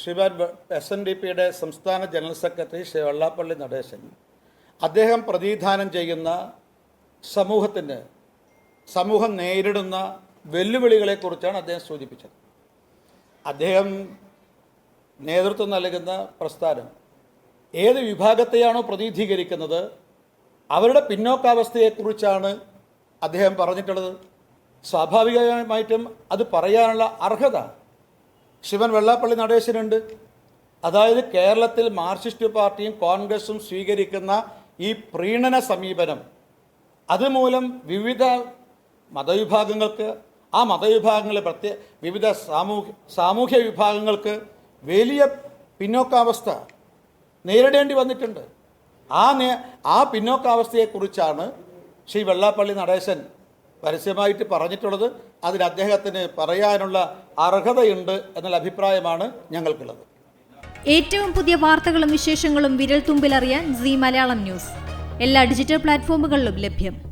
ശ്രീമാൻ SNDPയുടെ സംസ്ഥാന general secretary Shri Vellappally Natesan അദ്ദേഹം പ്രതിനിധാനം ചെയ്യുന്ന സമൂഹം നേരിടുന്ന വെല്ലുവിളികളെക്കുറിച്ചാണ് അദ്ദേഹം സൂചിപ്പിച്ചത്. അദ്ദേഹം നേതൃത്വം നൽകുന്ന പ്രസ്ഥാനം ഏത് വിഭാഗത്തെയാണോ പ്രതിനിധീകരിക്കുന്നത് അവരുടെ പിന്നോക്കാവസ്ഥയെക്കുറിച്ചാണ് അദ്ദേഹം പറഞ്ഞിട്ടുള്ളത്. സ്വാഭാവികമായിട്ടും അത് പറയാനുള്ള അർഹത ശ്രീമാൻ വെള്ളാപ്പള്ളി നടേശനുണ്ട്. അതായത് കേരളത്തിൽ മാർക്സിസ്റ്റ് പാർട്ടിയും കോൺഗ്രസും സ്വീകരിക്കുന്ന ഈ പ്രീണന സമീപനം അതുമൂലം വിവിധ മതവിഭാഗങ്ങൾക്ക്, ആ മതവിഭാഗങ്ങളിലെ വിവിധ സാമൂഹ്യ വിഭാഗങ്ങൾക്ക് വലിയ പിന്നോക്കാവസ്ഥ നേരിടേണ്ടി വന്നിട്ടുണ്ട്. ആ പിന്നോക്കാവസ്ഥയെക്കുറിച്ചാണ് ശ്രീ വെള്ളാപ്പള്ളി നടേശൻ പരസ്യമായിട്ട് പറഞ്ഞിട്ടുള്ളത്. അതിന് അദ്ദേഹത്തിന് പറയാനുള്ള അർഹതയുണ്ട് എന്നുള്ള അഭിപ്രായമാണ് ഞങ്ങൾക്കുള്ളത്. ഏറ്റവും പുതിയ വാർത്തകളും വിശേഷങ്ങളും വിരൽ തുമ്പിലറിയാൻ സീ മലയാളം ന്യൂസ് എല്ലാ ഡിജിറ്റൽ പ്ലാറ്റ്ഫോമുകളിലും ലഭ്യം.